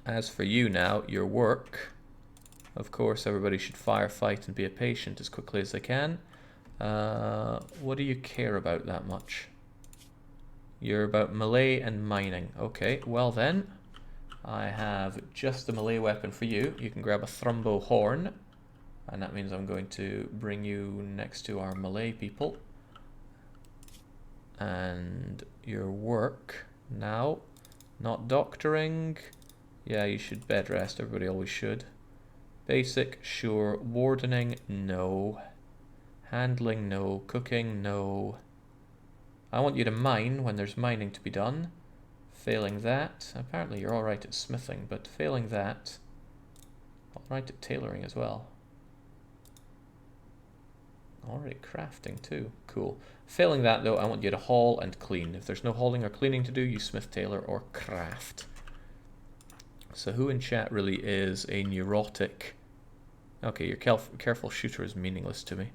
as for you now, your work. Of course, everybody should firefight and be a patient as quickly as they can. What do you care about that much? You're about melee and mining. Okay, well then, I have just the melee weapon for you. You can grab a Thrumbo horn, and that means I'm going to bring you next to our melee people. And your work now, not doctoring. Yeah, you should bed rest. Everybody always should. Basic, sure. Wardening, no. Handling, no. Cooking, no. I want you to mine when there's mining to be done. Failing that, apparently you're alright at smithing, but failing that, alright at tailoring as well. Already crafting too. Cool. Failing that though, I want you to haul and clean. If there's no hauling or cleaning to do, you smith, tailor, or craft. So who in chat really is a neurotic? Okay, your careful shooter is meaningless to me.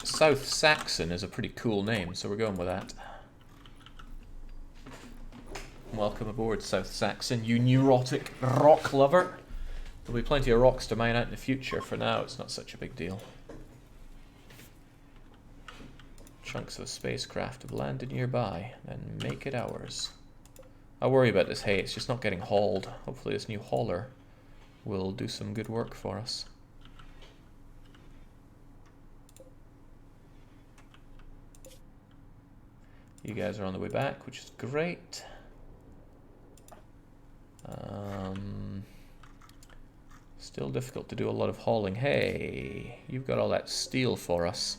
South Saxon is a pretty cool name, so we're going with that. Welcome aboard, South Saxon, you neurotic rock lover. There'll be plenty of rocks to mine out in the future. For now, it's not such a big deal. Chunks of the spacecraft have landed nearby, then make it ours. I worry about this hay, it's just not getting hauled. Hopefully this new hauler will do some good work for us. You guys are on the way back, which is great. Still difficult to do a lot of hauling. Hey, you've got all that steel for us.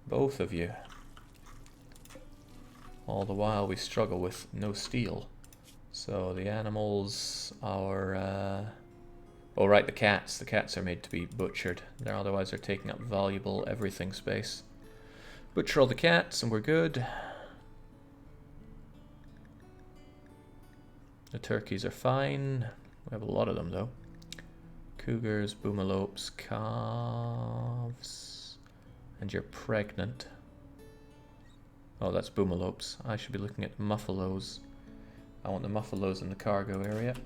Both of you. All the while we struggle with no steel. So the animals are... oh right, the cats. The cats are made to be butchered. Otherwise they're taking up valuable everything space. Butcher all the cats and we're good. The turkeys are fine. We have a lot of them though. Cougars, boomalopes, calves. And you're pregnant. Oh, that's boomalopes. I should be looking at muffalos. I want the muffalos in the cargo area.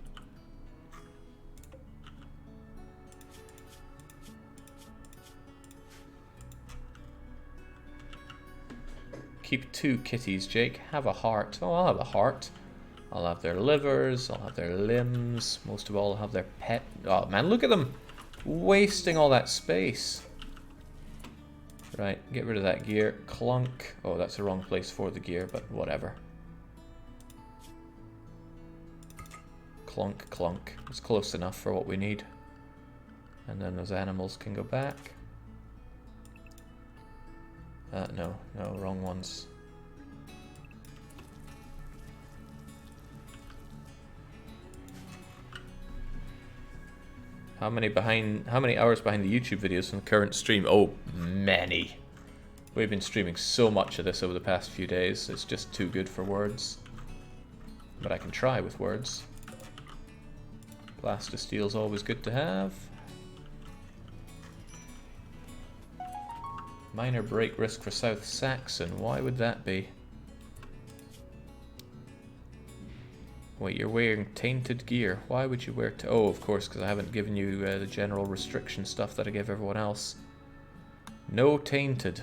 Keep 2 kitties, Jake. Have a heart. Oh, I'll have a heart. I'll have their livers, I'll have their limbs, most of all I'll have their pet. Oh man, look at them! Wasting all that space. Right, get rid of that gear. Clunk. Oh, that's the wrong place for the gear, but whatever. Clunk, clunk. It's close enough for what we need. And then those animals can go back. No, wrong ones. How many hours behind the YouTube videos from the current stream? Oh, many. We've been streaming so much of this over the past few days. It's just too good for words. But I can try with words. Blast of Steel's always good to have. Minor break risk for South Saxon. Why would that be? Wait, you're wearing tainted gear. Why would you wear... oh, of course, because I haven't given you the general restriction stuff that I give everyone else. No tainted.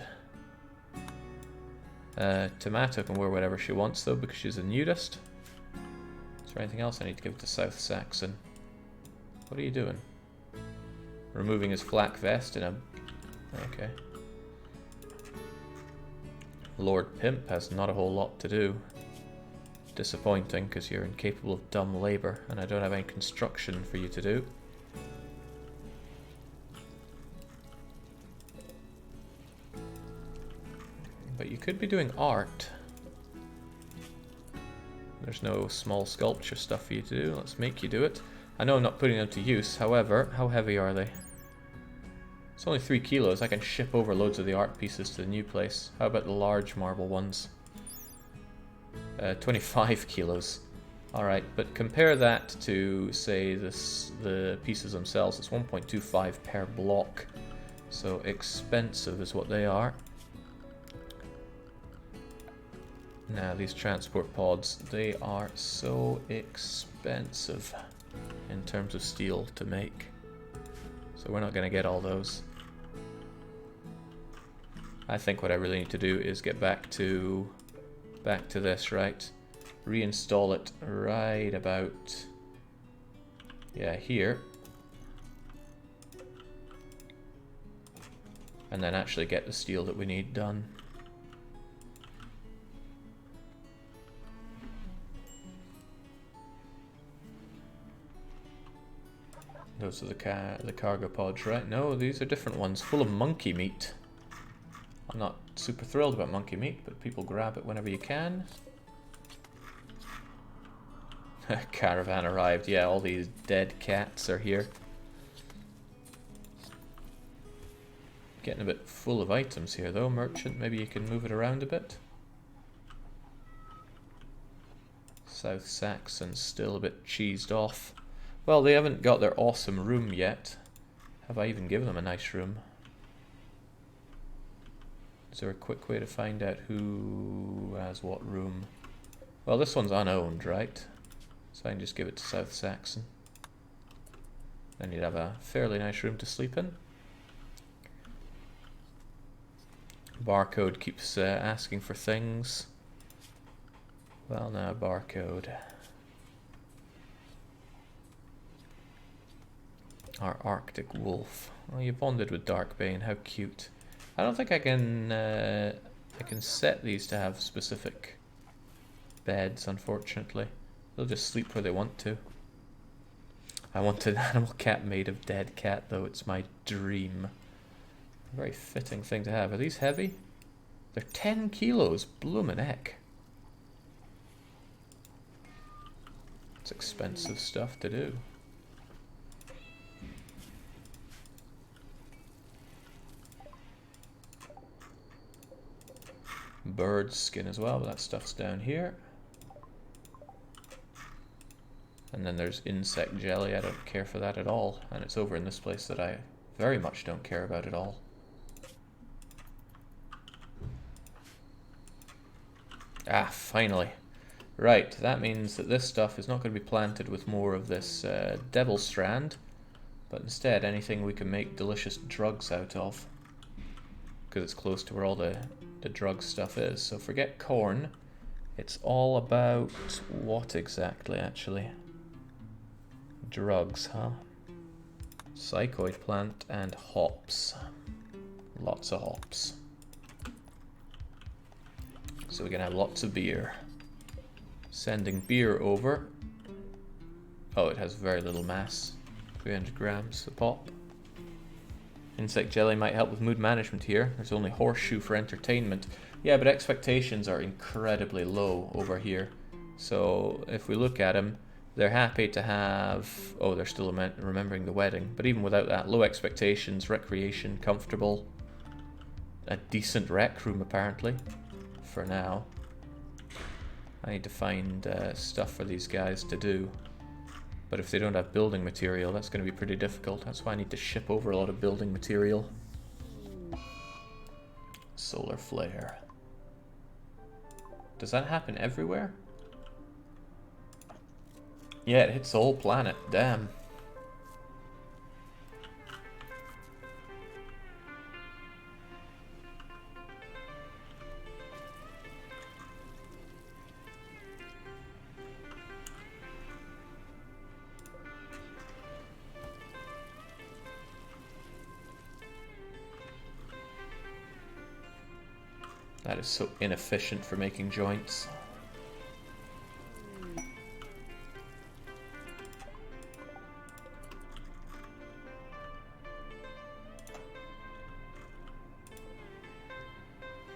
Tomato can wear whatever she wants, though, because she's a nudist. Is there anything else I need to give to South Saxon? What are you doing? Removing his flak vest in a... okay. Lord Pimp has not a whole lot to do. Disappointing, because you're incapable of dumb labor, and I don't have any construction for you to do. But you could be doing art. There's no small sculpture stuff for you to do. Let's make you do it. I know I'm not putting them to use, however, how heavy are they? It's only 3 kilos. I can ship over loads of the art pieces to the new place. How about the large marble ones? 25 kilos. Alright, but compare that to, say, the pieces themselves. It's 1.25 per block. So expensive is what they are. Now these transport pods, they are so expensive in terms of steel to make. So we're not going to get all those. I think what I really need to do is get back to this, right? Reinstall it right about, yeah, here. And then actually get the steel that we need done. Those are the cargo pods, right? No, these are different ones, full of monkey meat. I'm not super thrilled about monkey meat, but people grab it whenever you can. Caravan arrived. Yeah, all these dead cats are here. Getting a bit full of items here though. Merchant, maybe you can move it around a bit. South Saxon still a bit cheesed off. Well, they haven't got their awesome room yet. Have I even given them a nice room? Is there a quick way to find out who has what room? Well, this one's unowned, right? So I can just give it to South Saxon. Then you'd have a fairly nice room to sleep in. Barcode keeps asking for things. Well, now barcode. Our Arctic wolf. Oh, you bonded with Darkbane. How cute. I don't think I can set these to have specific beds, unfortunately. They'll just sleep where they want to. I want an animal cat made of dead cat, though. It's my dream. A very fitting thing to have. Are these heavy? They're 10 kilos. Bloomin' heck. It's expensive stuff to do. Bird skin as well, but that stuff's down here. And then there's insect jelly. I don't care for that at all. And it's over in this place that I very much don't care about at all. Ah, finally. Right, that means that this stuff is not going to be planted with more of this devil strand, but instead anything we can make delicious drugs out of, because it's close to where all the drug stuff is. So forget corn. It's all about what exactly, actually? Drugs, huh? Psychoid plant and hops. Lots of hops. So we can have lots of beer. Sending beer over. Oh, it has very little mass. 300 grams a pop. Insect jelly might help with mood management here. There's only horseshoe for entertainment. Yeah, but expectations are incredibly low over here. So if we look at them, they're happy to have... Oh, they're still remembering the wedding. But even without that, low expectations, recreation, comfortable. A decent rec room, apparently. For now. I need to find stuff for these guys to do. But if they don't have building material, that's going to be pretty difficult. That's why I need to ship over a lot of building material. Solar flare. Does that happen everywhere? Yeah, it hits the whole planet. Damn. That is so inefficient for making joints.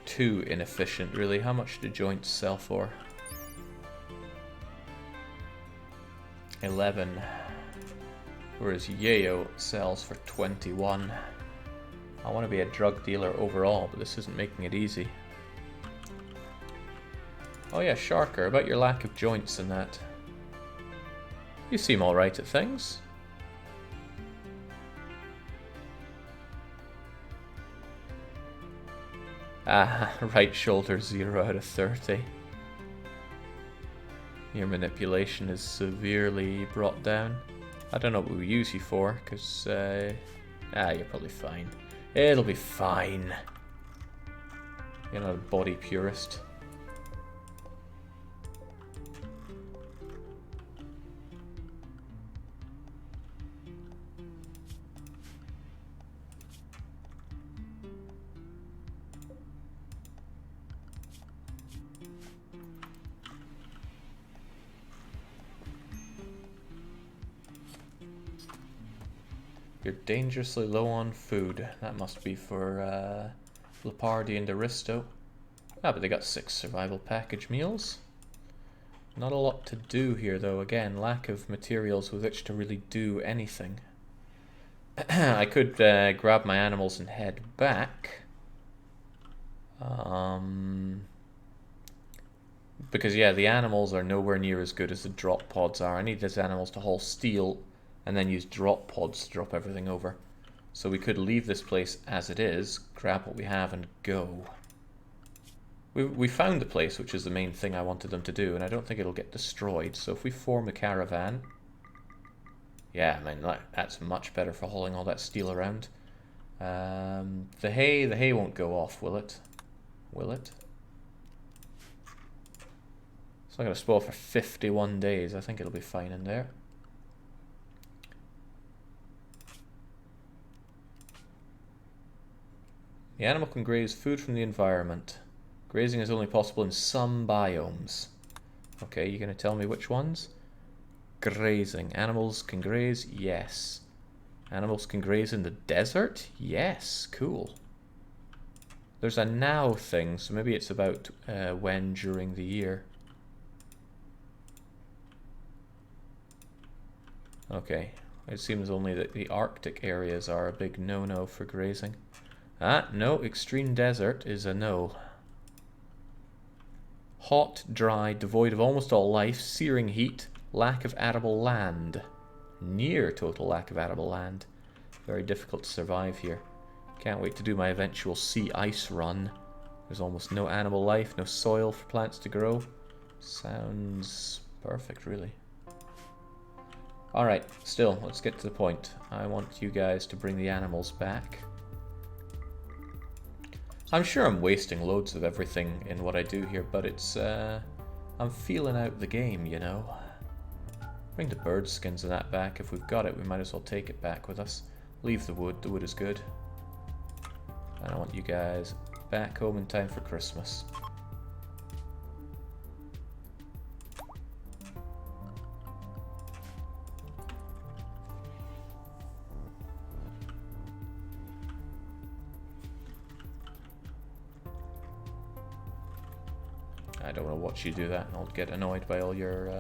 Too inefficient, really. How much do joints sell for? 11. Whereas Yayo sells for 21. I want to be a drug dealer overall, but this isn't making it easy. Oh yeah, Sharker, about your lack of joints and that. You seem alright at things. Ah, right shoulder 0 out of 30. Your manipulation is severely brought down. I don't know what we use you for, because, you're probably fine. It'll be fine. You're not a body purist. You're dangerously low on food. That must be for Leopardi and Aristo. Ah, but they got 6 survival package meals. Not a lot to do here though. Again, lack of materials with which to really do anything. I could grab my animals and head back. Because yeah, the animals are nowhere near as good as the drop pods are. I need these animals to haul steel and then use drop pods to drop everything over. So we could leave this place as it is, grab what we have and go. We found the place, which is the main thing I wanted them to do, and I don't think it'll get destroyed. So if we form a caravan... Yeah, I mean, that's much better for hauling all that steel around. The hay won't go off, will it? Will it? It's not going to spoil for 51 days. I think it'll be fine in there. The animal can graze food from the environment. Grazing is only possible in some biomes. Okay, you're going to tell me which ones? Grazing. Animals can graze? Yes. Animals can graze in the desert? Yes. Cool. There's a now thing, so maybe it's about when during the year. Okay. It seems only that the Arctic areas are a big no-no for grazing. Ah, no. Extreme desert is a no. Hot, dry, devoid of almost all life, searing heat, lack of arable land. Near total lack of arable land. Very difficult to survive here. Can't wait to do my eventual sea ice run. There's almost no animal life, no soil for plants to grow. Sounds perfect, really. Alright, still, let's get to the point. I want you guys to bring the animals back. I'm sure I'm wasting loads of everything in what I do here, but it's, I'm feeling out the game, you know. Bring the bird skins and that back. If we've got it, we might as well take it back with us. Leave the wood is good. And I want you guys back home in time for Christmas. I don't want to watch you do that, and I'll get annoyed by all your,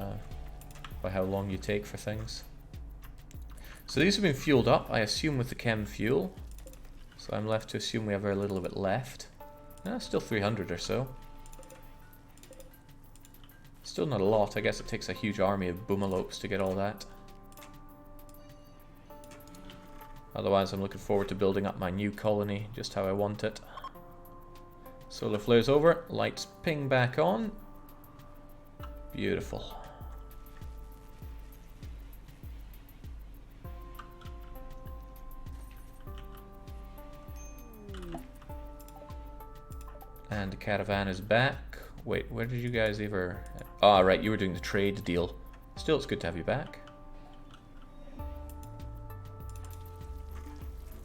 by how long you take for things. So these have been fueled up, I assume with the chem fuel. So I'm left to assume we have very little of it left. Still 300 or so. Still not a lot. I guess it takes a huge army of boomalopes to get all that. Otherwise, I'm looking forward to building up my new colony just how I want it. Solar flare's over. Lights ping back on. Beautiful. And the caravan is back. Wait, where did you guys ever... Oh, right, you were doing the trade deal. Still, it's good to have you back.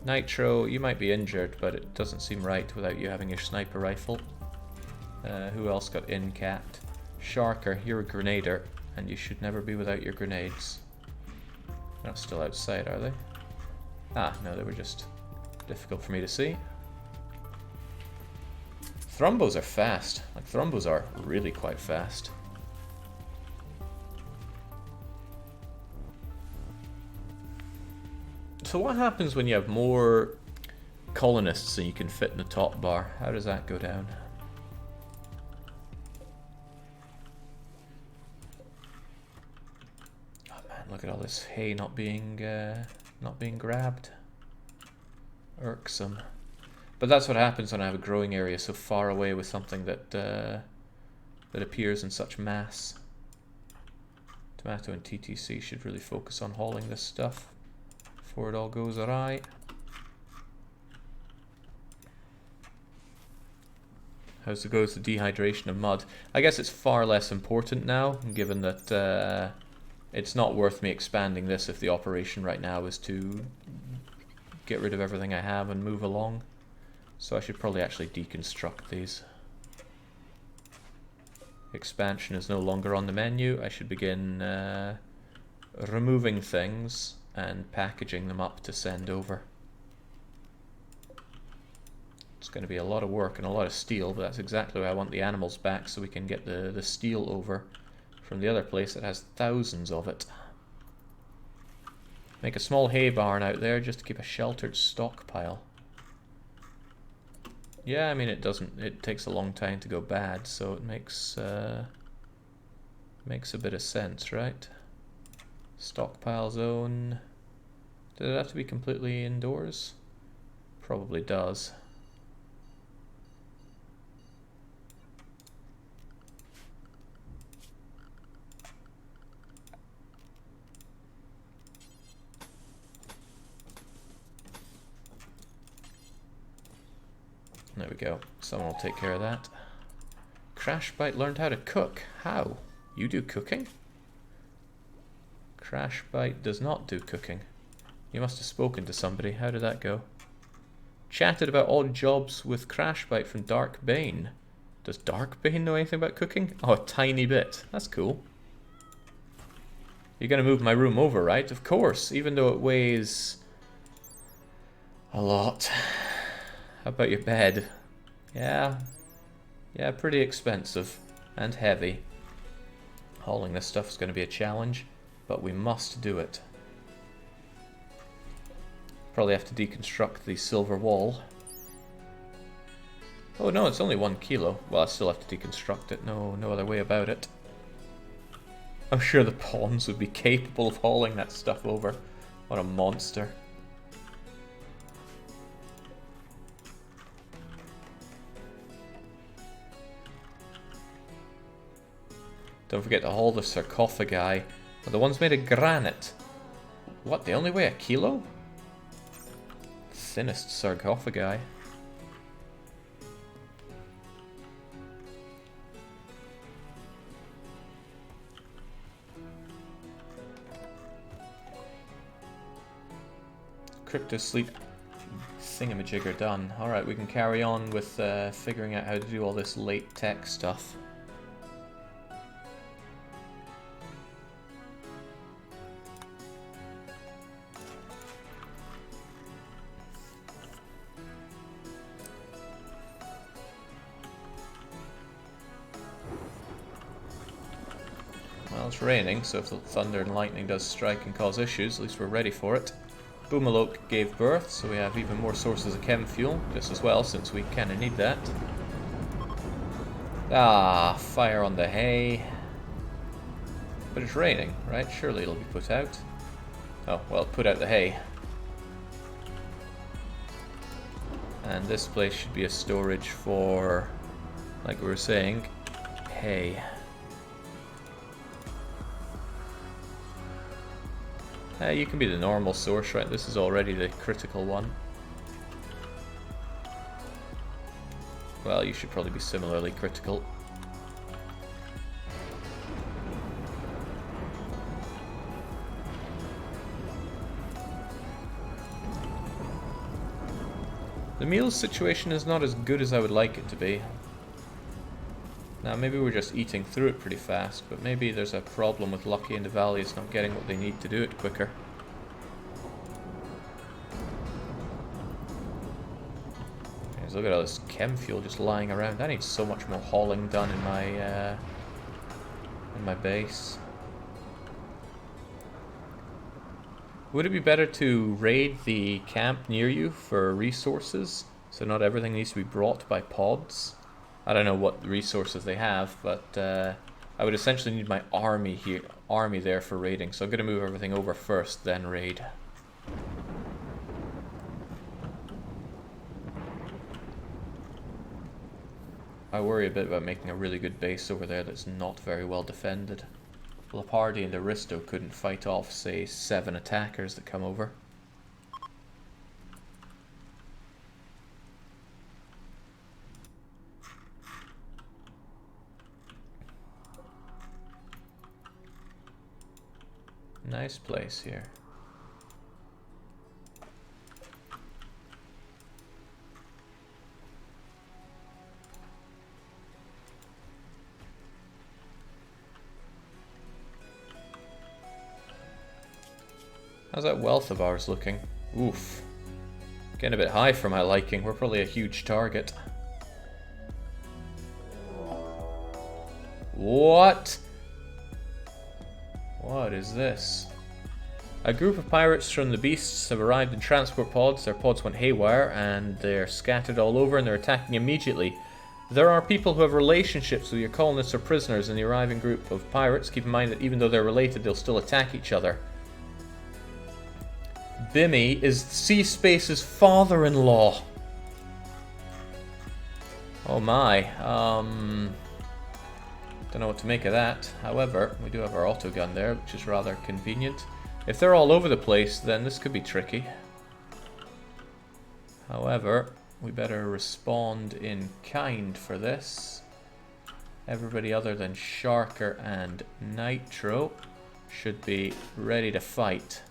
Nitro, you might be injured, but it doesn't seem right without you having your sniper rifle. Who else got in-capped? Sharker, you're a grenader, and you should never be without your grenades. They're not still outside, are they? Ah, no, they were just difficult for me to see. Thrumbos are fast. Like, Thrumbos are really quite fast. So what happens when you have more colonists than you can fit in the top bar? How does that go down? Oh man, look at all this hay not being grabbed. Irksome. But that's what happens when I have a growing area so far away with something that that appears in such mass. Tomato and TTC should really focus on hauling this stuff before it all goes awry. How's it go with the dehydration of mud? I guess it's far less important now, given that it's not worth me expanding this if the operation right now is to get rid of everything I have and move along. So I should probably actually deconstruct these. Expansion is no longer on the menu. I should begin removing things and packaging them up to send over. It's going to be a lot of work and a lot of steel, but that's exactly why I want the animals back, so we can get the steel over from the other place that has thousands of it. Make a small hay barn out there just to keep a sheltered stockpile. Yeah, I mean it takes a long time to go bad, so it makes a bit of sense, right? Stockpile zone. Does it have to be completely indoors? Probably does. There we go. Someone will take care of that. Crashbite learned how to cook. How? You do cooking? Crashbite does not do cooking. You must have spoken to somebody. How did that go? Chatted about odd jobs with Crashbite from Darkbane. Does Darkbane know anything about cooking? Oh, a tiny bit. That's cool. You're going to move my room over, right? Of course, even though it weighs a lot. How about your bed? Yeah, pretty expensive and heavy. Hauling this stuff is going to be a challenge, but we must do it. Probably have to deconstruct the silver wall. Oh no, it's only 1 kilo. Well, I still have to deconstruct it. No other way about it. I'm sure the pawns would be capable of hauling that stuff over. What a monster. Don't forget to haul the sarcophagi. But the ones made of granite. What, they only weigh 1 kilo? Thinnest sarcophagi. Crypto sleep thingamajigger done. Alright, we can carry on with figuring out how to do all this late tech stuff. Well, it's raining, so if the thunder and lightning does strike and cause issues, at least we're ready for it. Boomaloke gave birth, so we have even more sources of chem fuel, just as well, since we kind of need that. Ah, fire on the hay. But it's raining, right? Surely it'll be put out. Oh, well, put out the hay. And this place should be a storage for, like we were saying, hay. You can be the normal source, right? This is already the critical one. Well, you should probably be similarly critical. The meals situation is not as good as I would like it to be. Now, maybe we're just eating through it pretty fast, but maybe there's a problem with Lucky and the Valley not getting what they need to do it quicker. Guys, look at all this chem fuel just lying around. I need so much more hauling done in my base. Would it be better to raid the camp near you for resources, so not everything needs to be brought by pods? I don't know what resources they have, but I would essentially need my army there for raiding. So I'm going to move everything over first, then raid. I worry a bit about making a really good base over there that's not very well defended. Leopardi and Aristo couldn't fight off, say, 7 attackers that come over. Nice place here. How's that wealth of ours looking? Oof. Getting a bit high for my liking. We're probably a huge target. What? What is this? A group of pirates from the Beasts have arrived in transport pods. Their pods went haywire and they're scattered all over and they're attacking immediately. There are people who have relationships with your colonists or prisoners in the arriving group of pirates. Keep in mind that even though they're related, they'll still attack each other. Bimmy is Sea Space's father-in-law. Oh my. Don't know what to make of that. However, we do have our autogun there, which is rather convenient. If they're all over the place, then this could be tricky. However, we better respond in kind for this. Everybody other than Sharker and Nitro should be ready to fight.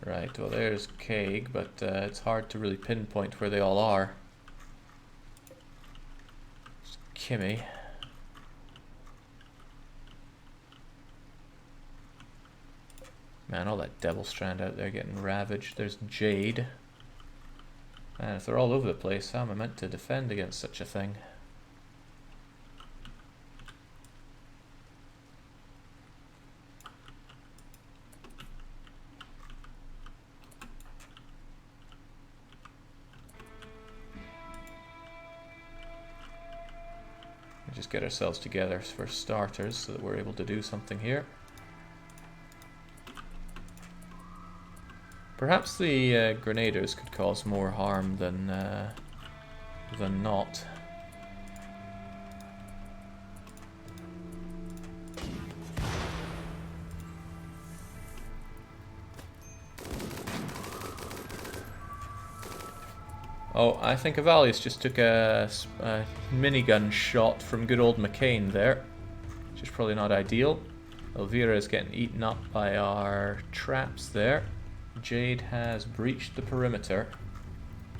Right, well there's Kaig, but it's hard to really pinpoint where they all are. There's Kimmy. Man, all that Devil Strand out there getting ravaged. There's Jade. Man, if they're all over the place, how am I meant to defend against such a thing? Just get ourselves together for starters so that we're able to do something here. Perhaps the grenadiers could cause more harm than not. Oh, I think Avalius just took a minigun shot from good old McCain there, which is probably not ideal. Elvira is getting eaten up by our traps there. Jade has breached the perimeter,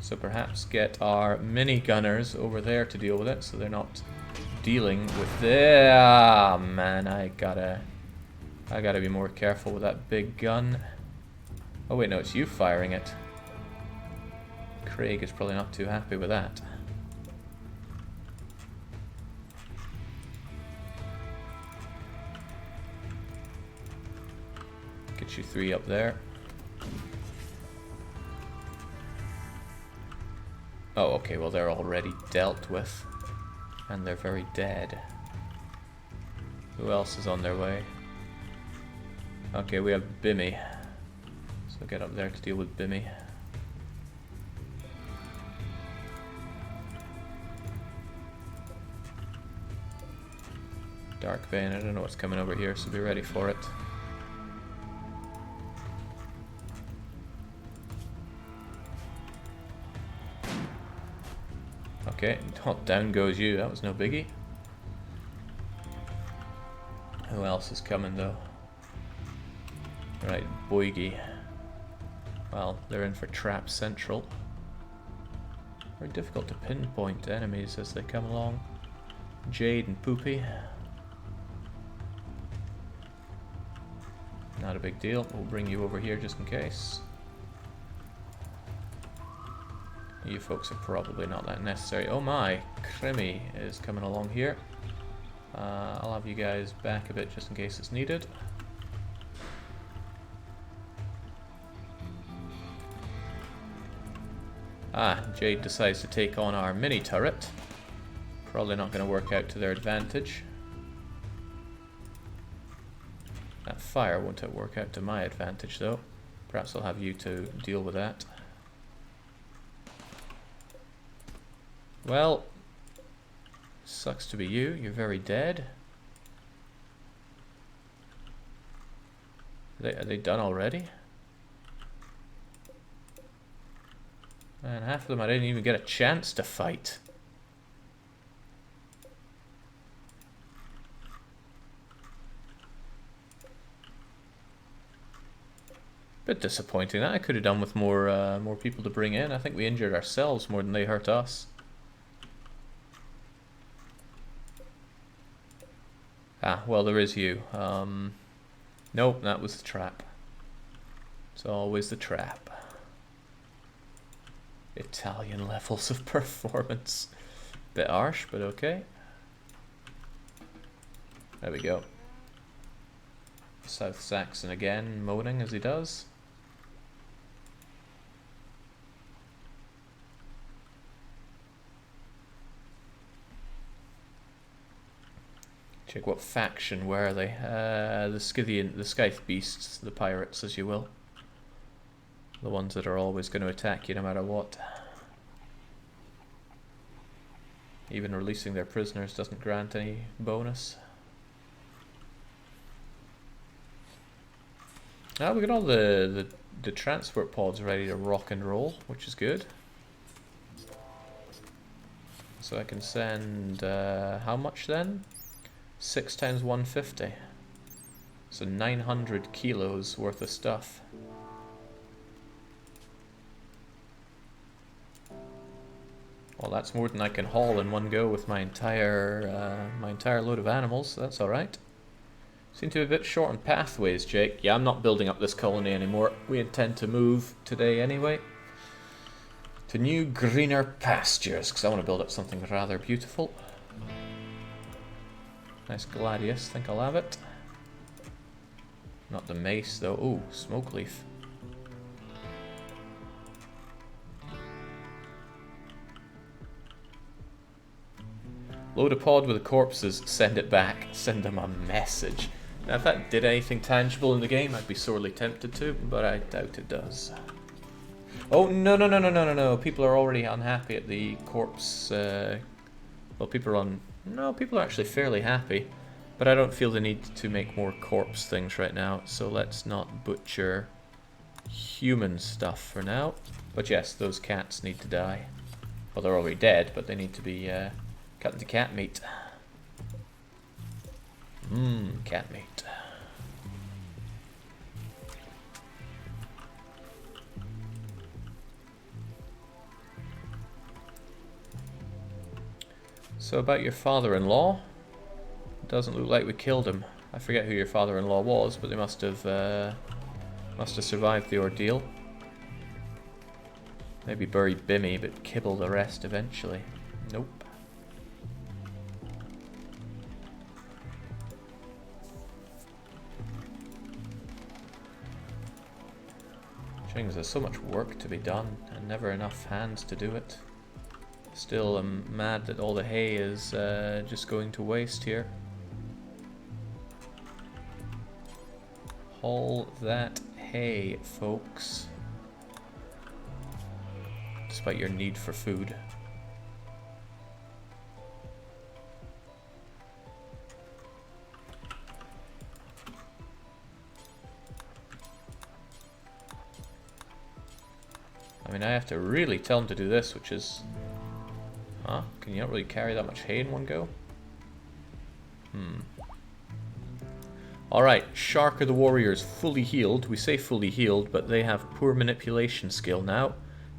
so perhaps get our minigunners over there to deal with it, so they're not dealing with the... Ah, man, I gotta be more careful with that big gun. Oh wait, no, it's you firing it. Craig is probably not too happy with that. Get you 3 up there. Oh, okay, well they're already dealt with. And they're very dead. Who else is on their way? Okay, we have Bimmy. So get up there to deal with Bimmy. Dark Vein, I don't know what's coming over here, so be ready for it. Okay, oh, down goes you, that was no biggie. Who else is coming though? Right, Boygi. Well, they're in for Trap Central. Very difficult to pinpoint enemies as they come along. Jade and Poopy. Not a big deal, we'll bring you over here just in case. You folks are probably not that necessary. Oh my, Krimi is coming along here. I'll have you guys back a bit just in case it's needed. Ah, Jade decides to take on our mini turret. Probably not going to work out to their advantage. That fire won't work out to my advantage though. Perhaps I'll have you two deal with that. Well, sucks to be you. You're very dead. Are they done already? Man, half of them I didn't even get a chance to fight. Bit disappointing. That I could have done with more people to bring in. I think we injured ourselves more than they hurt us. Ah, well, there is you. Nope, that was the trap. It's always the trap. Italian levels of performance. Bit harsh, but okay. There we go. South Saxon again, moaning as he does. Check what faction were they? The Scythian, the Scythe Beasts, the pirates, as you will. The ones that are always going to attack you no matter what. Even releasing their prisoners doesn't grant any bonus. Now we got all the transport pods ready to rock and roll, which is good. So I can send how much then? 6 times 150. So 900 kilos worth of stuff. Well, that's more than I can haul in one go with my entire load of animals, so that's alright. Seem to be a bit short on pathways, Jake. Yeah, I'm not building up this colony anymore. We intend to move today anyway. To new, greener pastures, because I want to build up something rather beautiful. Nice gladius, think I'll have it. Not the mace though. Ooh, smoke leaf. Load a pod with the corpses, send it back, send them a message. Now if that did anything tangible in the game, I'd be sorely tempted to, but I doubt it does. Oh, no. People are already unhappy at the corpse. Well, people are actually fairly happy, but I don't feel the need to make more corpse things right now, so let's not butcher human stuff for now. But yes, those cats need to die. Well, they're already dead, but they need to be cut into cat meat. Cat meat. So about your father-in-law, doesn't look like we killed him. I forget who your father-in-law was, but they must have survived the ordeal. Maybe bury Bimmy, but kibble the rest eventually. Nope. Things, there's so much work to be done, and never enough hands to do it. Still, I'm mad that all the hay is just going to waste here. Haul that hay, folks. Despite your need for food. I mean, I have to really tell them to do this, which is... Huh? Can you not really carry that much hay in one go? Alright, Shark of the Warriors, fully healed. We say fully healed, but they have poor manipulation skill now,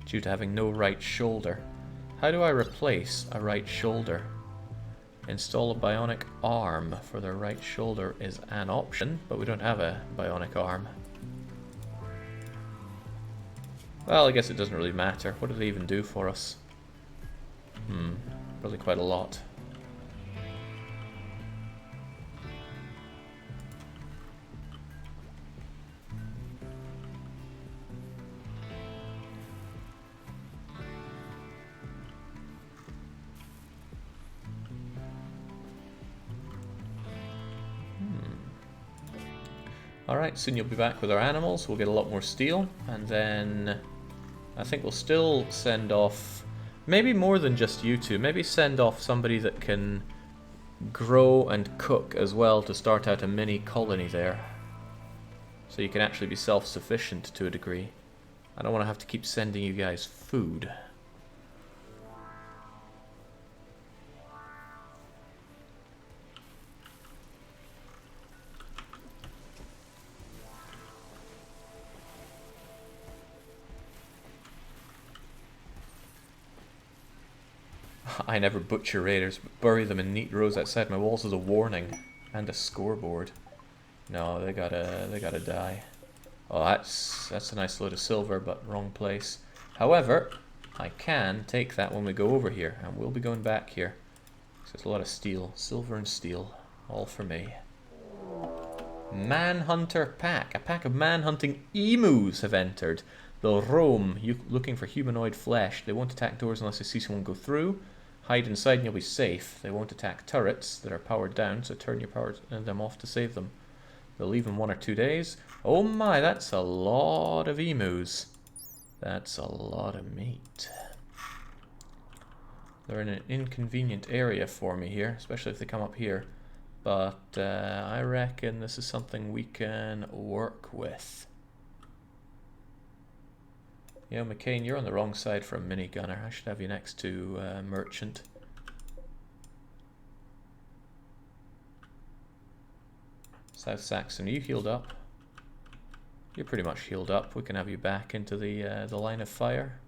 due to having no right shoulder. How do I replace a right shoulder? Install a bionic arm for their right shoulder is an option, but we don't have a bionic arm. Well, I guess it doesn't really matter. What do they even do for us? Really quite a lot. Alright, soon you'll be back with our animals. We'll get a lot more steel, and then I think we'll still send off... Maybe more than just you two. Maybe send off somebody that can grow and cook as well to start out a mini colony there. So you can actually be self-sufficient to a degree. I don't want to have to keep sending you guys food. I never butcher raiders, but bury them in neat rows outside my walls as a warning. And a scoreboard. No, they gotta die. Oh, that's a nice load of silver, but wrong place. However, I can take that when we go over here, and we'll be going back here. So there's a lot of steel. Silver and steel. All for me. Manhunter pack. A pack of man-hunting emus have entered. They'll roam, looking for humanoid flesh. They won't attack doors unless they see someone go through. Hide inside and you'll be safe. They won't attack turrets that are powered down, so turn your power them off to save them. They'll leave in 1 or 2 days. Oh my, that's a lot of emus. That's a lot of meat. They're in an inconvenient area for me here, especially if they come up here. But I reckon this is something we can work with. You know, McCain, you're on the wrong side for a minigunner. I should have you next to Merchant. South Saxon, are you healed up? You're pretty much healed up. We can have you back into the line of fire.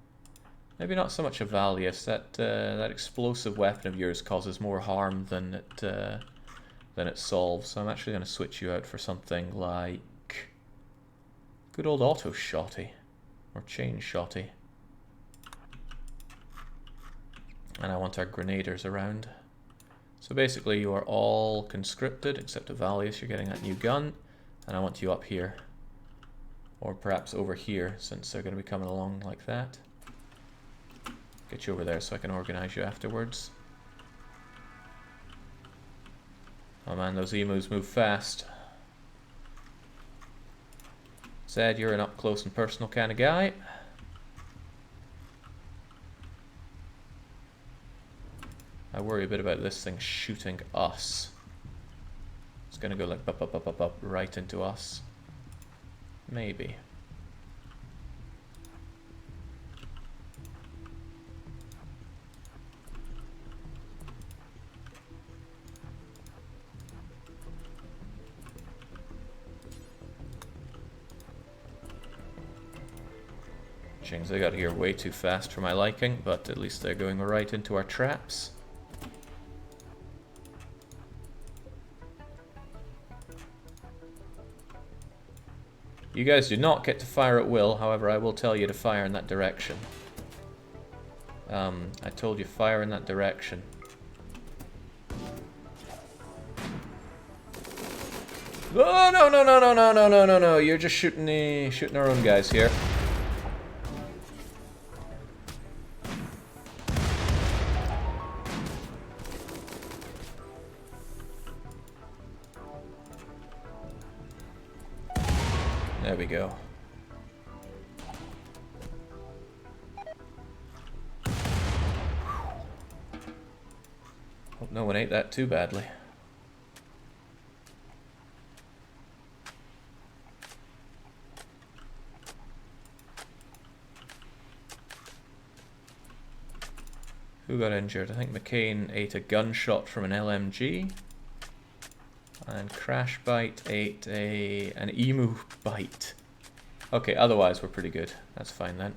Maybe not so much a Valius. That explosive weapon of yours causes more harm than it solves. So I'm actually going to switch you out for something like good old auto shotty or chain shotty. And I want our grenadiers around. So basically you are all conscripted except a Valius. You're getting that new gun, and I want you up here. Or perhaps over here, since they're going to be coming along like that. Get you over there so I can organize you afterwards. Oh man, those emus move fast. Zed, you're an up close and personal kind of guy. I worry a bit about this thing shooting us. It's going to go like up right into us. Maybe. Jings, they got here way too fast for my liking, but at least they're going right into our traps. You guys do not get to fire at will, however I will tell you to fire in that direction. I told you fire in that direction. Oh no, you're just shooting our own guys here. There we go. Hope no one ate that too badly. Who got injured? I think McCain ate a gunshot from an LMG. And Crash Bite ate an emu bite. Okay, otherwise we're pretty good. That's fine then.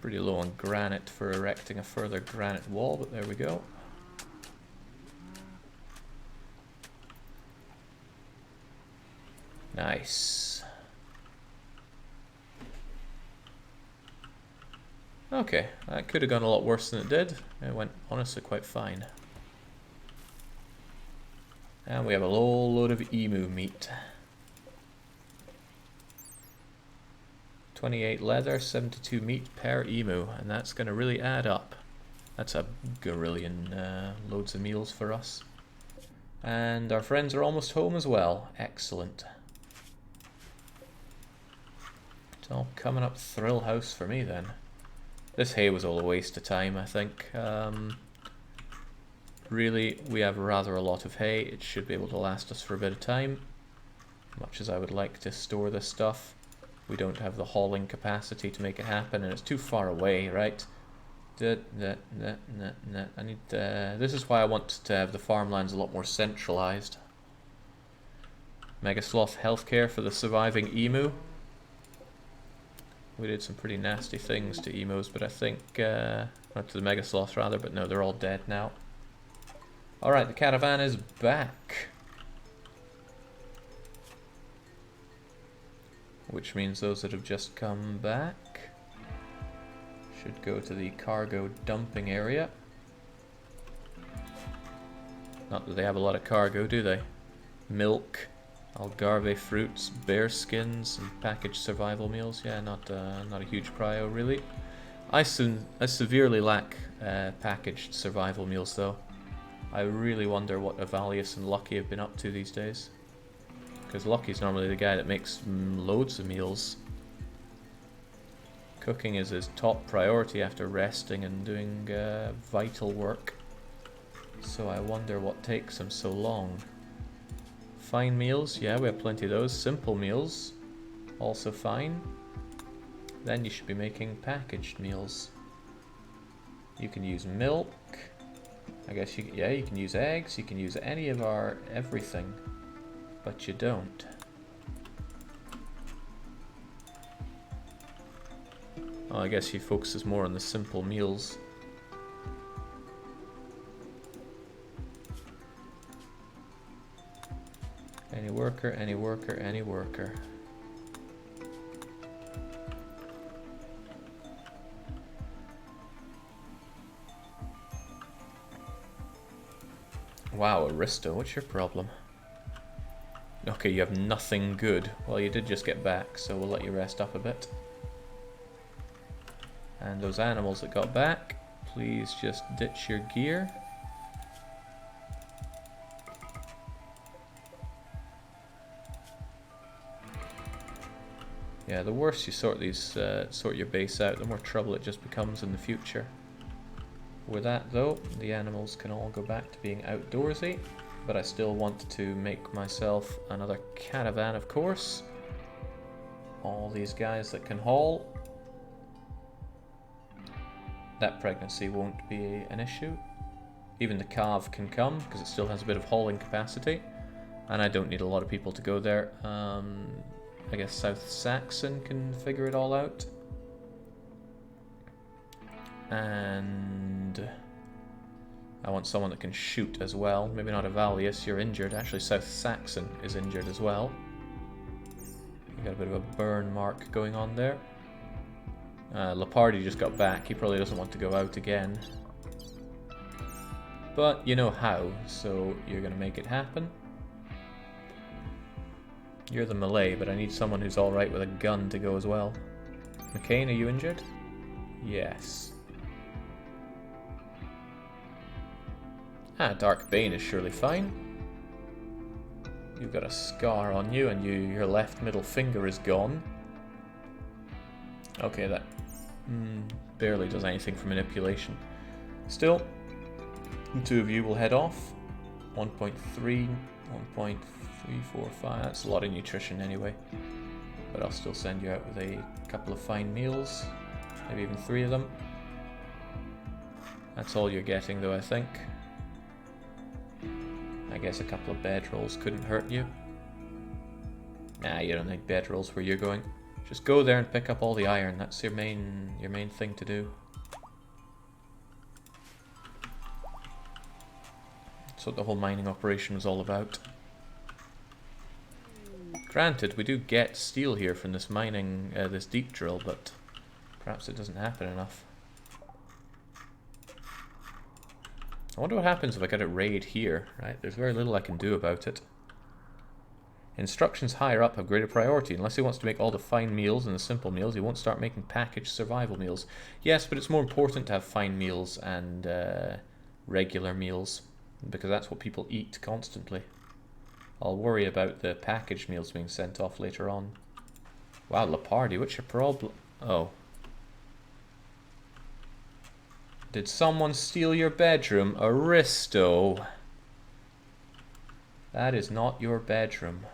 Pretty low on granite for erecting a further granite wall, but there we go. Nice. Okay, that could have gone a lot worse than it did. It went honestly quite fine. And we have a whole load of emu meat. 28 leather, 72 meat per emu, and that's going to really add up. That's a gorillion loads of meals for us. And our friends are almost home as well. Excellent. It's all coming up Thrill House for me then. This hay was all a waste of time, I think. Really, we have rather a lot of hay. It should be able to last us for a bit of time. Much as I would like to store this stuff, we don't have the hauling capacity to make it happen, and it's too far away, right? I need. This is why I want to have the farmlands a lot more centralized. Mega Sloth healthcare for the surviving emu. We did some pretty nasty things to emos, but I think not to the Mega Sloths rather, but no, they're all dead now. Alright, the caravan is back. Which means those that have just come back should go to the cargo dumping area. Not that they have a lot of cargo, do they? Milk, Algarve fruits, bear skins, and packaged survival meals. Yeah, not a huge prio really. I severely lack packaged survival meals though. I really wonder what Avalius and Lucky have been up to these days. Because Lucky's normally the guy that makes loads of meals. Cooking is his top priority after resting and doing vital work. So I wonder what takes him so long. Fine meals, yeah, we have plenty of those. Simple meals, also fine. Then you should be making packaged meals. You can use milk. I guess you can use eggs, you can use any of our everything, but you don't. Oh, I guess he focuses more on the simple meals. Any worker, any worker, any worker. Wow, Aristo, what's your problem? Okay, you have nothing good. Well, you did just get back, so we'll let you rest up a bit. And those animals that got back, please just ditch your gear. Yeah, the worse you sort your base out, the more trouble it just becomes in the future. With that though, the animals can all go back to being outdoorsy, but I still want to make myself another caravan, of course. All these guys that can haul. That pregnancy won't be an issue. Even the calf can come, because it still has a bit of hauling capacity. And I don't need a lot of people to go there. I guess South Saxon can figure it all out. And I want someone that can shoot as well. Maybe not Avalius, you're injured. Actually, South Saxon is injured as well. You got a bit of a burn mark going on there. Lepardi just got back. He probably doesn't want to go out again. But you know how, so you're going to make it happen. You're the melee, but I need someone who's alright with a gun to go as well. McCain, are you injured? Yes. Dark Bane is surely fine. You've got a scar on you, and your left middle finger is gone. Okay, that barely does anything for manipulation. Still, the two of you will head off. 1.3, 1.345. That's a lot of nutrition anyway. But I'll still send you out with a couple of fine meals. Maybe even 3 of them. That's all you're getting though, I think. I guess a couple of bedrolls couldn't hurt you. Nah, you don't need bedrolls where you're going. Just go there and pick up all the iron. That's your main thing to do. That's what the whole mining operation was all about. Granted, we do get steel here from this mining, this deep drill, but perhaps it doesn't happen enough. I wonder what happens if I get a raid here, right? There's very little I can do about it. Instructions higher up have greater priority. Unless he wants to make all the fine meals and the simple meals, he won't start making packaged survival meals. Yes, but it's more important to have fine meals and regular meals, because that's what people eat constantly. I'll worry about the packaged meals being sent off later on. Wow, Leopardi, what's your problem? Oh. Did someone steal your bedroom? Aristo. That is not your bedroom.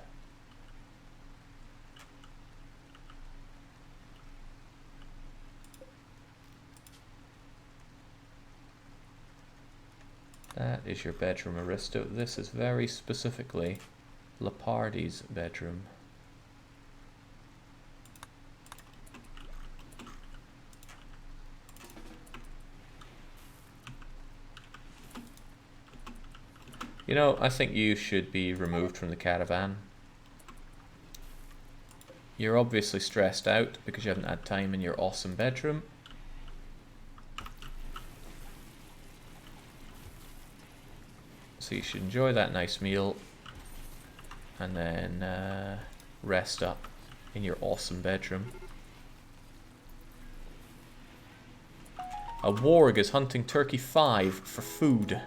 That is your bedroom, Aristo. This is very specifically Leopardi's bedroom. You know, I think you should be removed from the caravan. You're obviously stressed out because you haven't had time in your awesome bedroom. So you should enjoy that nice meal and then rest up in your awesome bedroom. A warg is hunting turkey 5 for food.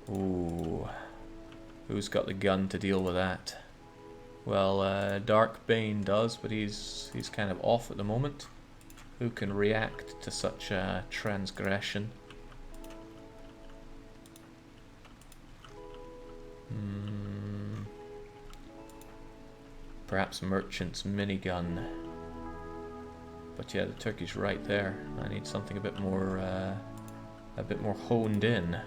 Ooh. Who's got the gun to deal with that? Well, Dark Bane does, but he's kind of off at the moment. Who can react to such a transgression? Perhaps Merchant's minigun. But yeah, the turkey's right there. I need something a bit more honed in.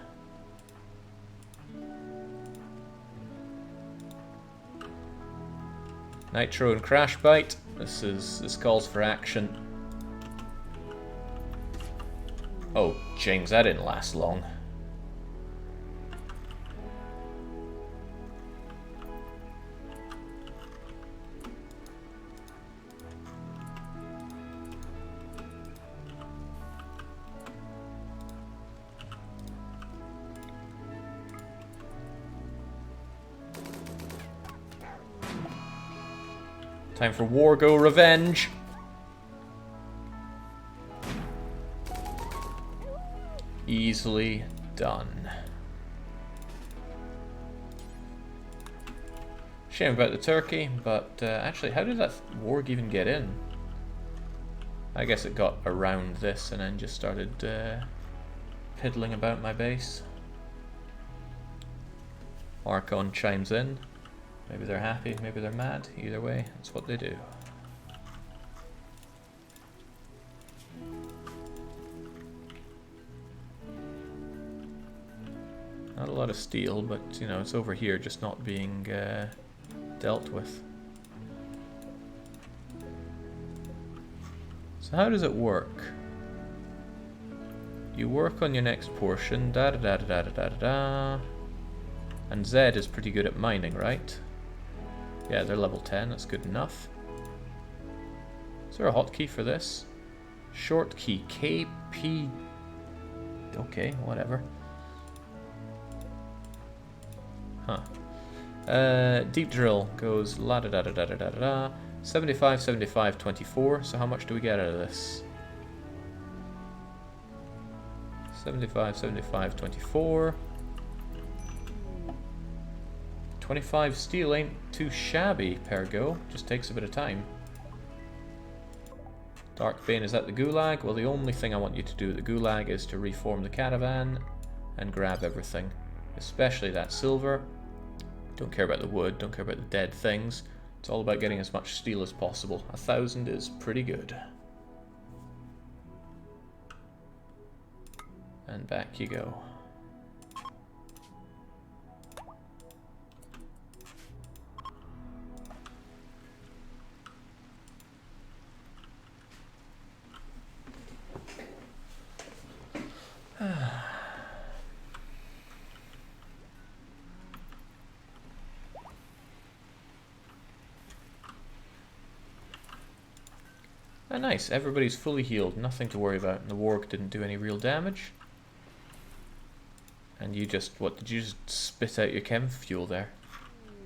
Nitro and Crash Bite. This calls for action. Oh, jings, that didn't last long. Time for Wargo Revenge. Easily done. Shame about the turkey, but actually, how did that warg even get in? I guess it got around this and then just started piddling about my base. Archon chimes in. Maybe they're happy, maybe they're mad. Either way, that's what they do. Not a lot of steel, but you know, it's over here just not being dealt with. So how does it work? You work on your next portion, da da da da da da da da. And Zed is pretty good at mining, right? Yeah, they're level 10, that's good enough. Is there a hotkey for this? Short key, KP... Okay, whatever. Huh. Deep drill goes la da da da da da da da. 75, 75, 24. So how much do we get out of this? 75, 75, 24. 25 steel ain't too shabby per go, just takes a bit of time. Dark Bane is at the Gulag. Well, the only thing I want you to do at the Gulag is to reform the caravan and grab everything. Especially that silver. Don't care about the wood, don't care about the dead things. It's all about getting as much steel as possible. 1,000 is pretty good. And back you go. Ah, nice. Everybody's fully healed. Nothing to worry about. And the warg didn't do any real damage. And you just... What, did you just spit out your chem fuel there?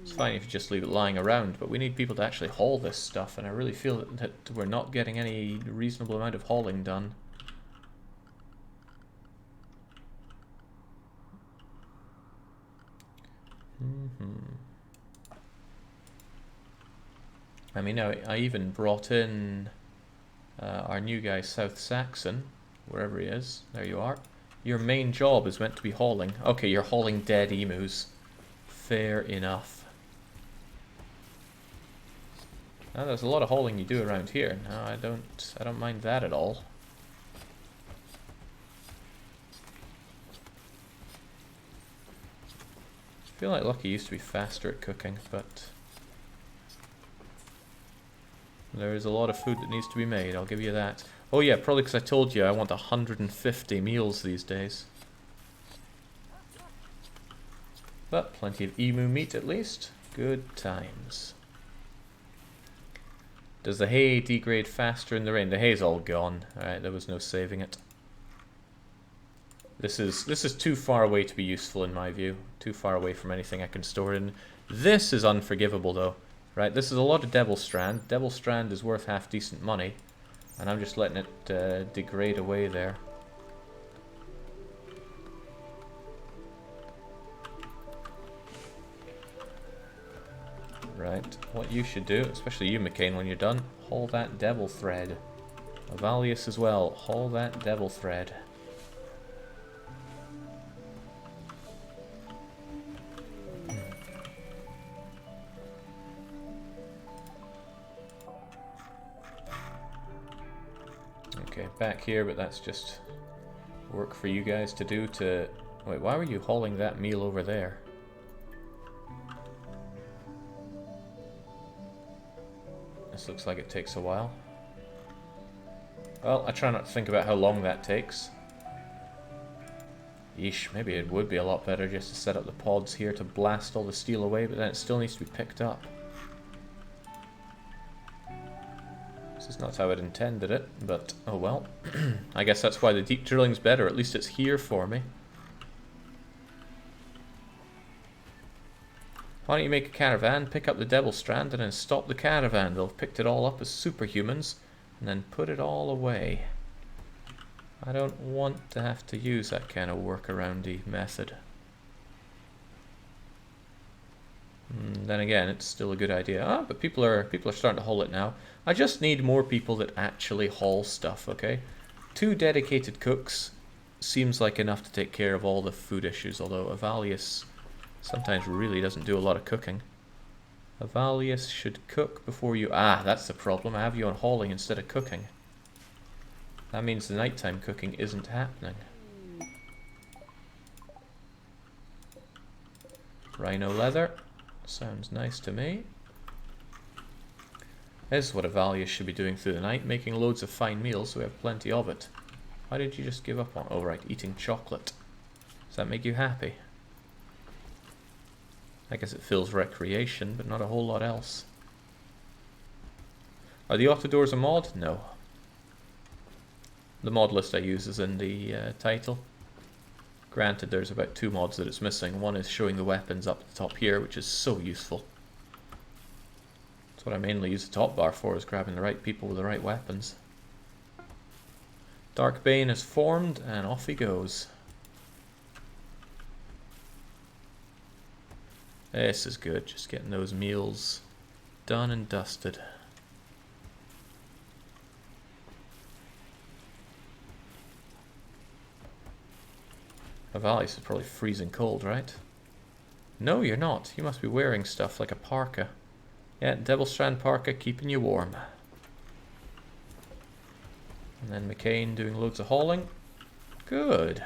It's fine if you just leave it lying around, but we need people to actually haul this stuff, and I really feel that we're not getting any reasonable amount of hauling done. I mean, I even brought in our new guy, South Saxon, wherever he is. There you are. Your main job is meant to be hauling. Okay, you're hauling dead emus. Fair enough. Now, there's a lot of hauling you do around here. No, I don't mind that at all. I feel like Lucky used to be faster at cooking, but there is a lot of food that needs to be made, I'll give you that. Oh yeah, probably because I told you I want 150 meals these days. But plenty of emu meat at least. Good times. Does the hay degrade faster in the rain? The hay's all gone. Alright, there was no saving it. This is too far away to be useful in my view. Too far away from anything I can store in. This is unforgivable though. Right, this is a lot of Devil Strand. Devil Strand is worth half decent money. And I'm just letting it degrade away there. Right, what you should do, especially you McCain when you're done, haul that Devil Thread. Avalius as well, haul that Devil Thread. Okay, back here, but that's just work for you guys to do to... Wait, why were you hauling that meal over there? This looks like it takes a while. Well, I try not to think about how long that takes. Yeesh, maybe it would be a lot better just to set up the pods here to blast all the steel away, but then it still needs to be picked up. This is not how I'd intended it, but oh well. I guess that's why the deep drilling's better, at least it's here for me. Why don't you make a caravan, pick up the Devil Strand, and then stop the caravan? They'll have picked it all up as superhumans, and then put it all away. I don't want to have to use that kind of workaroundy method. Then again, it's still a good idea. Ah, but people are starting to haul it now. I just need more people that actually haul stuff, okay? 2 dedicated cooks seems like enough to take care of all the food issues, although Avalius sometimes really doesn't do a lot of cooking. Avalius should cook before you... Ah, that's the problem. I have you on hauling instead of cooking. That means the nighttime cooking isn't happening. Rhino leather. Sounds nice to me. This is what Avalius should be doing through the night, making loads of fine meals so we have plenty of it. Why did you just give up on... Oh right, eating chocolate. Does that make you happy? I guess it fills recreation, but not a whole lot else. Are the Autodoors a mod? No. The mod list I use is in the title. Granted, there's about 2 mods that it's missing. One is showing the weapons up at the top here, which is so useful. That's what I mainly use the top bar for, is grabbing the right people with the right weapons. Darkbane is formed, and off he goes. This is good, just getting those meals done and dusted. Avalius is probably freezing cold, right? No, you're not. You must be wearing stuff like a parka. Yeah, Devil Strand parka keeping you warm. And then McCain doing loads of hauling. Good.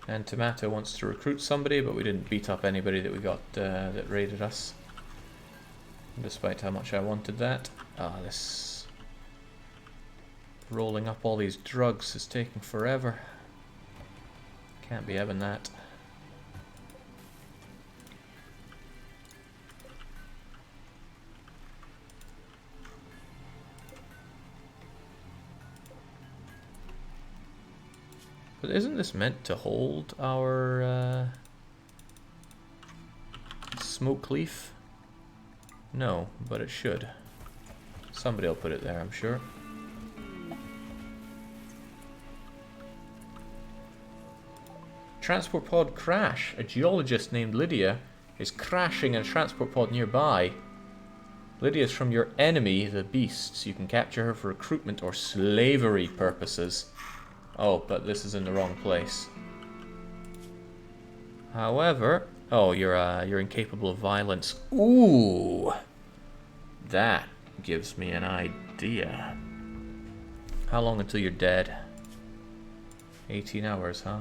And Tomato wants to recruit somebody, but we didn't beat up anybody that we got that raided us. Despite how much I wanted that. Ah, this rolling up all these drugs is taking forever. Can't be having that. But isn't this meant to hold our smoke leaf? No, but it should. Somebody will put it there, I'm sure. Transport pod crash. A geologist named Lydia is crashing in a transport pod nearby. Lydia is from your enemy, the beasts. You can capture her for recruitment or slavery purposes. Oh, but this is in the wrong place. However... Oh, you're incapable of violence. Ooh! That gives me an idea. How long until you're dead? 18 hours, huh?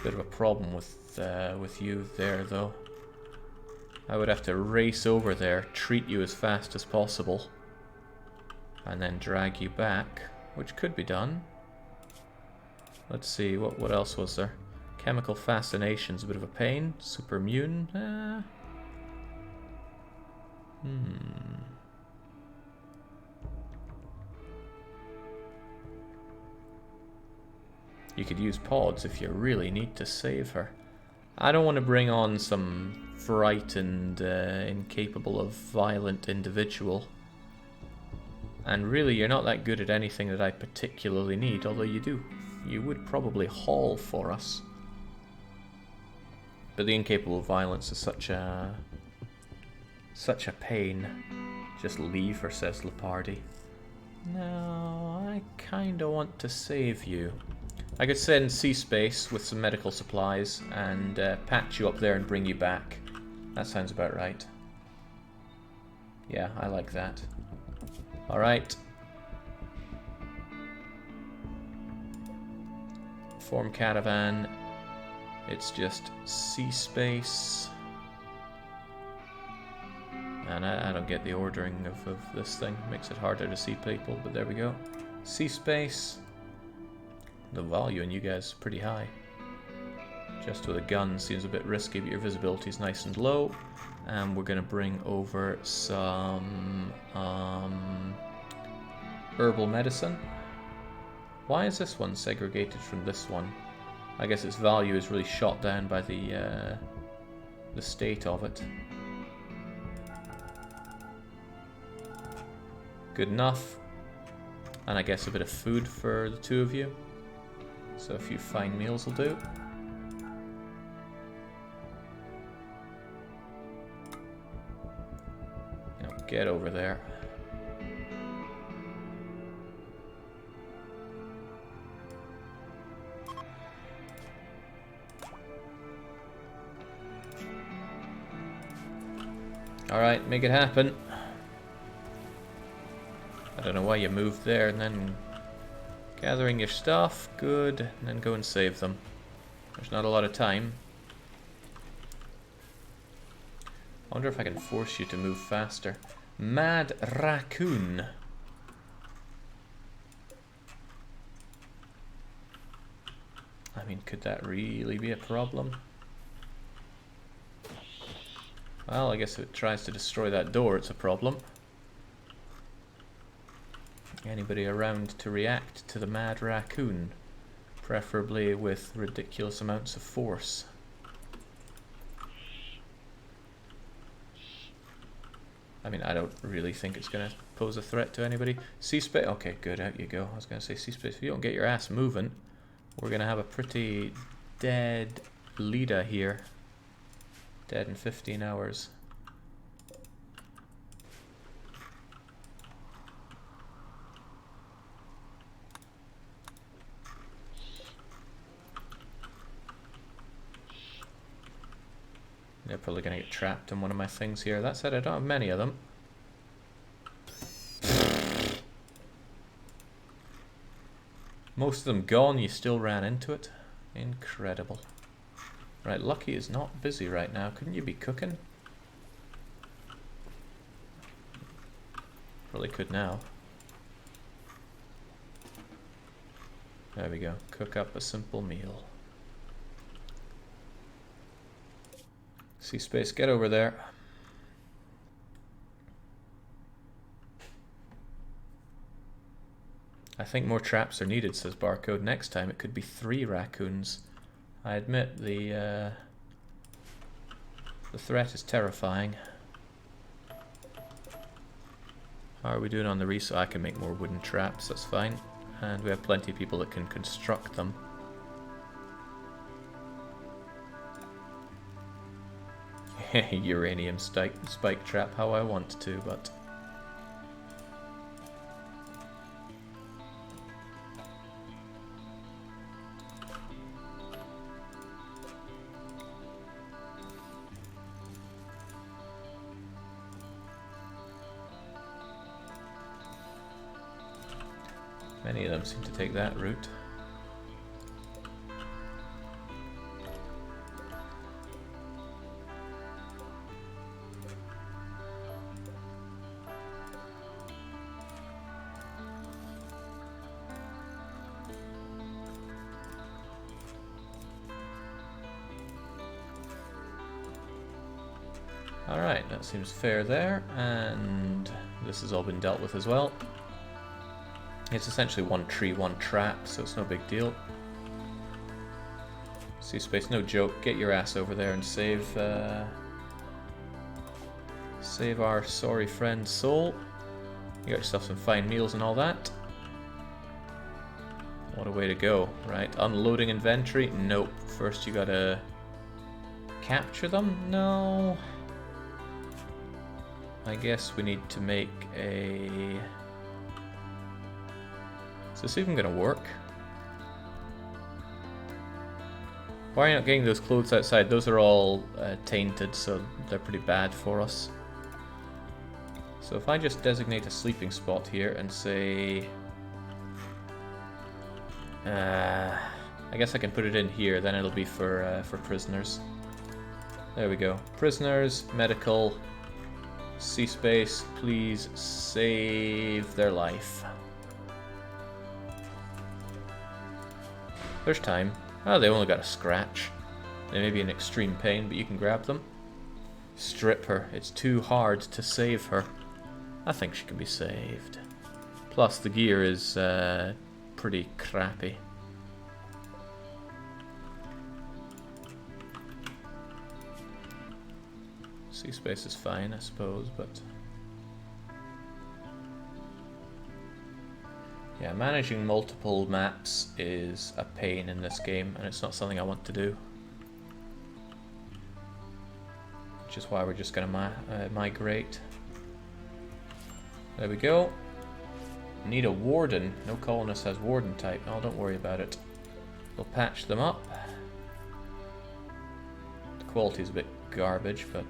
Bit of a problem with you there, though. I would have to race over there, treat you as fast as possible, and then drag you back, which could be done. Let's see, what else was there? Chemical fascination's a bit of a pain. Super immune. You could use pods if you really need to save her. I don't want to bring on some frightened, incapable of violent individual. And really, you're not that good at anything that I particularly need, although you do. You would probably haul for us. But the incapable of violence is such a pain. Just leave her, says Lepardi. No, I kinda want to save you. I could send C-Space with some medical supplies and patch you up there and bring you back. That sounds about right. Yeah, I like that. Alright. Form caravan. It's just C-Space. And I don't get the ordering of this thing. Makes it harder to see people, but there we go. C-Space. The value in you guys is pretty high. Just with a gun seems a bit risky, but your visibility is nice and low. And we're going to bring over some herbal medicine. Why is this one segregated from this one? I guess its value is really shot down by the state of it. Good enough. And I guess a bit of food for the two of you. So a few fine meals will do. Now get over there. Alright, make it happen. I don't know why you moved there and then gathering your stuff, good, and then go and save them. There's not a lot of time. I wonder if I can force you to move faster. Mad Raccoon. I mean, could that really be a problem? Well, I guess if it tries to destroy that door, it's a problem. Anybody around to react to the Mad Raccoon? Preferably with ridiculous amounts of force. I mean, I don't really think it's going to pose a threat to anybody. C-Space, okay, good, out you go. I was going to say, C-Space, if you don't get your ass moving, we're going to have a pretty dead leader here. Dead in 15 hours. They're probably going to get trapped in one of my things here. That said, I don't have many of them. Most of them gone, you still ran into it. Incredible. Right, Lucky is not busy right now. Couldn't you be cooking? Probably could now. There we go. Cook up a simple meal. C-Space, get over there. I think more traps are needed, says Barcode. Next time it could be 3 raccoons. I admit the threat is terrifying. How are we doing on the resource? I can make more wooden traps, that's fine. And we have plenty of people that can construct them. Uranium spike trap how I want to, but... Many of them seem to take that route. Alright, that seems fair there, and this has all been dealt with as well. It's essentially one tree, one trap, so it's no big deal. Sea space, no joke. Get your ass over there and save our sorry friend's soul. You got yourself some fine meals and all that. What a way to go, right? Unloading inventory? Nope. First you gotta capture them? No. I guess we need to make a... Is this even gonna work? Why are you not getting those clothes outside? Those are all tainted, so they're pretty bad for us. So if I just designate a sleeping spot here and say... I guess I can put it in here, then it'll be for prisoners. There we go. Prisoners, medical, sea space, please save their life. There's time. Oh, they only got a scratch. They may be in extreme pain, but you can grab them. Strip her. It's too hard to save her. I think she can be saved. Plus, the gear is pretty crappy. Sea space is fine, I suppose, but... Yeah, managing multiple maps is a pain in this game, and it's not something I want to do. Which is why we're just going to migrate. There we go. Need a warden. No colonist has warden type. Oh, don't worry about it. We'll patch them up. The quality's a bit garbage, but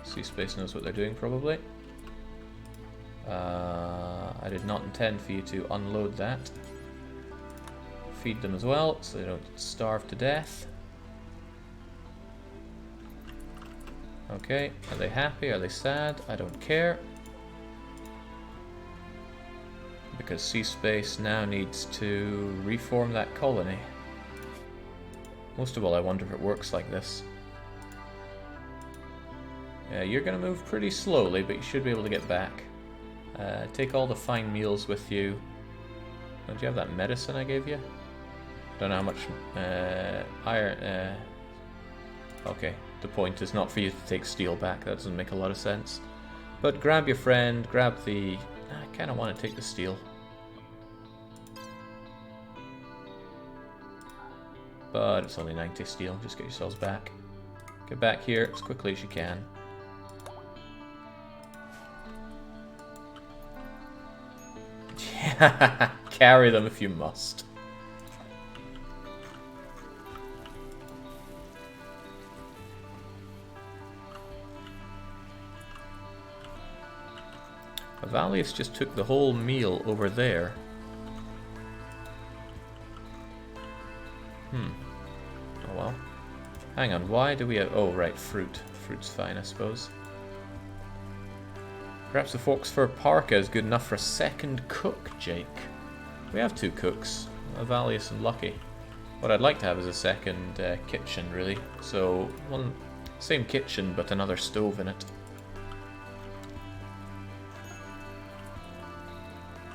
Sea Space knows what they're doing probably. I did not intend for you to unload that. Feed them as well, so they don't starve to death. Okay, are they happy? Are they sad? I don't care. Because Sea Space now needs to reform that colony. Most of all, I wonder if it works like this. Yeah, you're going to move pretty slowly, but you should be able to get back. Take all the fine meals with you. Don't you have that medicine I gave you? Don't know how much iron... Okay, the point is not for you to take steel back. That doesn't make a lot of sense. But grab your friend, grab the... I kind of want to take the steel. But it's only 90 steel. Just get yourselves back. Get back here as quickly as you can. Carry them if you must. Avalius just took the whole meal over there. Oh well. Hang on, why do we have... Oh, right, fruit. Fruit's fine, I suppose. Perhaps the Foxfur Parka is good enough for a second cook, Jake. We have two cooks, Avalius and Lucky. What I'd like to have is a second kitchen, really. So, one same kitchen, but another stove in it.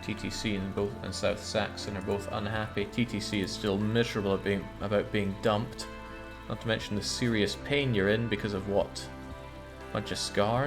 TTC and South Saxon are both unhappy. TTC is still miserable about being dumped. Not to mention the serious pain you're in because of what? A bunch of scars?